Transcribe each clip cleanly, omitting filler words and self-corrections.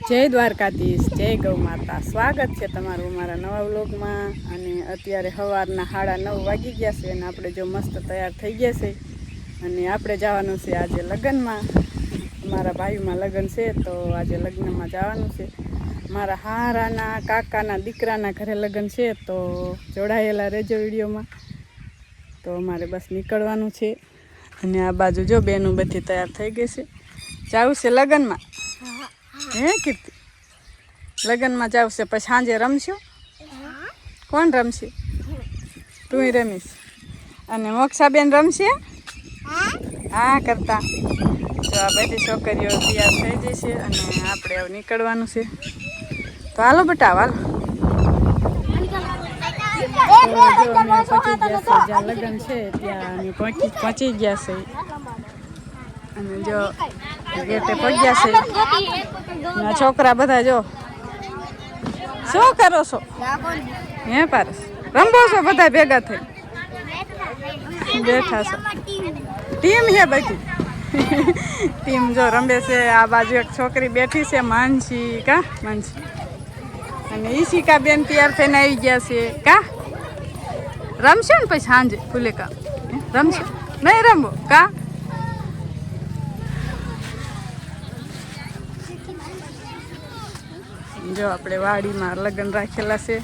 જય દ્વારકાધીશ, જય ગૌ માતા. સ્વાગત છે તમારું અમારા નવા વ્લોગમાં. અને અત્યારે સવારના 9:30 વાગી ગયા છે અને આપણે જો મસ્ત તૈયાર થઈ ગયા છે અને આપણે જવાનું છે આજે લગ્નમાં. મારા ભાઈમાં લગ્ન છે તો આજે લગ્નમાં જવાનું છે. મારા હારાના કાકાના દીકરાના ઘરે લગ્ન છે તો જોડાયેલા રહેજો વિડીયોમાં. તો અમારે બસ નીકળવાનું છે અને આ બાજુ જો બેનું બધી તૈયાર થઈ ગઈ છે. જવું છે લગ્નમાં. હે કીર્તિ, લગ્નમાં જાવ છે પછી સાંજે રમશો? કોણ રમશે? તું રમીશ અને મોક્ષાબેન રમશે? હા કરતા. તો આ બધી છોકરીઓ તૈયાર થઈ જશે અને આપણે હવે નીકળવાનું છે. તો હાલો બેટા, હાલો. જો અમે પહોંચી ગયા છે જ્યાં લગ્ન છે ત્યાં અમે પહોંચી ગયા છે અને જો ગેટે પહોંચ્યા છે. છોકરા બધા જો શું કરો છો? હે પારસ, રમવો છો બધા ભેગા થઈ? બેઠા છો. ટીમ છે બધી. ટીમ જો રમે છે. આ બાજુ એક છોકરી બેઠી છે, માનસી. કા માનસી અને ઈશિકા બેન તૈયાર થઈને આવી ગયા છે. કા રમશે ને પછી સાંજે ફુલેકા રમશે? નહીં રમવો? કા જો આપણે વાડીમાં લગ્ન રાખેલા છે.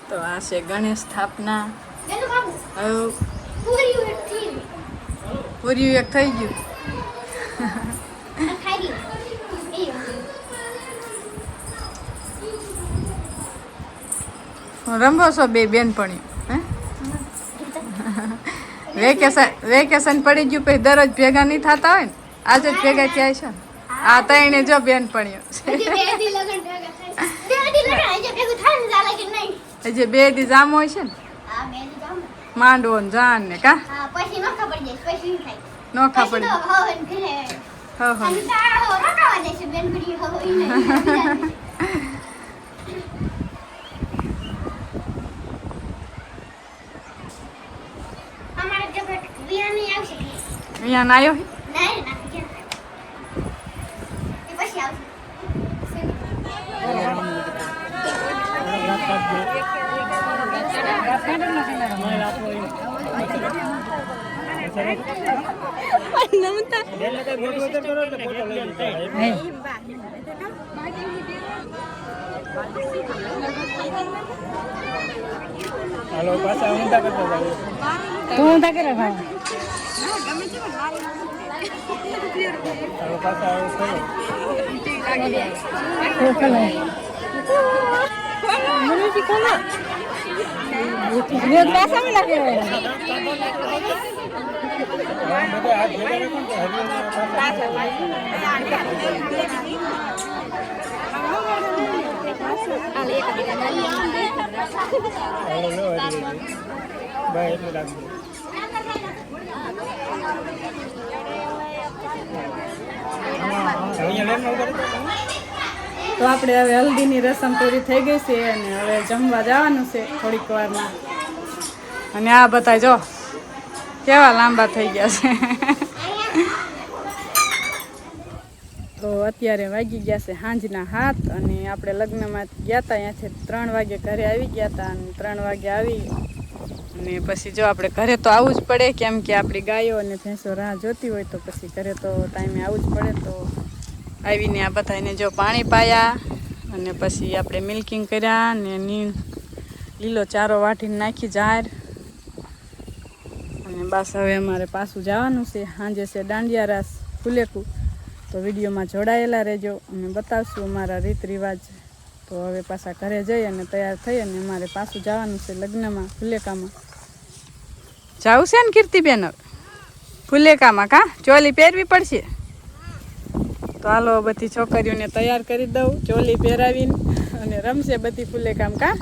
તો આ છે ગણેશ સ્થાપના. પૂર્યું એક થઈ ગયું. રમવો છો બે બેનપણીઓ? વેકેશન પડી ગયું પછી દરરોજ ભેગા નહીં થતા હોય ને, આજે જ ભેગા થયા છે. આ ત્રણે જો બેનપણીઓ હજી 2 દી જામો હોય છે ને, માંડવો ને જાન ને. કા નોખા પડી અહીંયા ના આવ્યો. હાલો પાછા ઊંધા કરતા જાવ. તું ઊંધા કરે ભાવ. હાલો પાછા આવો કરો. તો આપણે હવે હલ્દીની રસમ પૂરી થઈ ગઈ છે અને હવે જમવા જવાનું છે થોડીક વારમાં. અને આ બધા જો કેવા લાંબા થઈ ગયા છે. તો અત્યારે વાગી ગયા છે સાંજના 7 અને આપણે લગ્નમાં ગયા હતા ત્યાંથી 3 વાગે ઘરે આવી ગયા હતા અને 3 વાગે આવી અને પછી જો આપણે ઘરે તો આવવું જ પડે કેમ કે આપણી ગાયો અને ભેંસો રાહ જોતી હોય તો પછી ઘરે તો ટાઈમે આવવું જ પડે. તો આવીને આ બધાને જો પાણી પાયા અને પછી આપણે મિલ્કિંગ કર્યા અને લીલો ચારો વાટીને નાખી જાર અને બસ હવે અમારે પાછું જવાનું છે. સાંજે છે દાંડિયા રાસ ફુલેકું. તો વિડીયોમાં જોડાયેલા રહેજો અમે બતાવશું અમારા રીત રિવાજ. તો હવે પાછા ઘરે જઈ અને તૈયાર થઈ અને અમારે પાછું જવાનું છે લગ્નમાં ફુલેકામાં. જવું છે ને કીર્તિબેન હવે ફુલેકામાં? કા ચોલી પહેરવી પડશે? તો હાલો બધી છોકરીઓને તૈયાર કરી દઉં ચોલી પહેરાવીને અને રમશે બધી ફુલેકામ. કા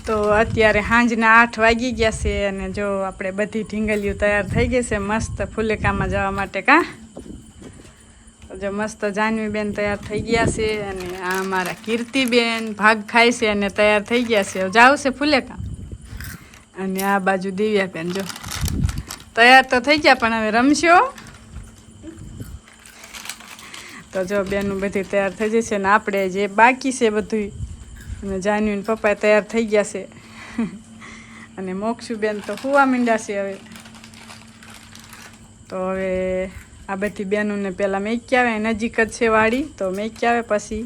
તો અત્યારે સાંજના 8 વાગી ગયા છે અને જો આપણે બધી ઢીંગલીઓ તૈયાર થઈ ગઈ છે મસ્ત ફુલેકામાં જવા માટે. કા જો મસ્ત જાનવીબેન તૈયાર થઈ ગયા છે અને આ અમારા કીર્તિબેન ભાગ ખાય છે અને તૈયાર થઈ ગયા છે. જાવ છે ફુલેકામ. અને આ બાજુ દિવ્યાબેન જો તૈયાર તો થઈ ગયા પણ હવે રમશો. તો જો બેનું બધી તૈયાર થઈ જશે ને આપણે જે બાકી છે બધું અને જાનવીને પપ્પા તૈયાર થઈ ગયા છે અને મોક્ષુબેન તો હુવા માંડ્યા છે હવે. તો હવે આ બધી બહેનોને પહેલાં મેકી આવે નજીક જ છે વાડી તો મેકી આવે પછી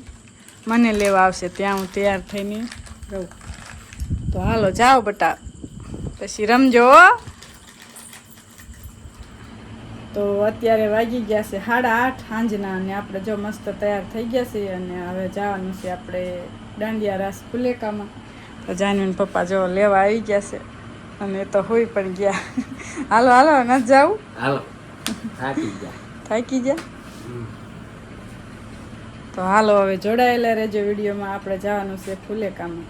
મને લેવા આવશે ત્યાં હું તૈયાર થઈને રહું. તો હાલો જાઓ બટા પછી રમજો. તો અત્યારે વાગી ગયા છે 8:30 સાંજના અને આપણે જો મસ્ત તૈયાર થઈ ગયા છે અને હવે જવાનું છે આપણે દાંડિયા રાસ ફુલેકામાં. તો જાનવીન પપ્પા જો લેવા આવી ગયા છે અને તો હોઈ પણ ગયા. હાલો હાલો નથી જાવું? હાલો થાકી ગયા. તો હાલો હવે જોડાયેલા રહેજો વિડીયોમાં. આપણે જવાનું છે ફુલેકામાં.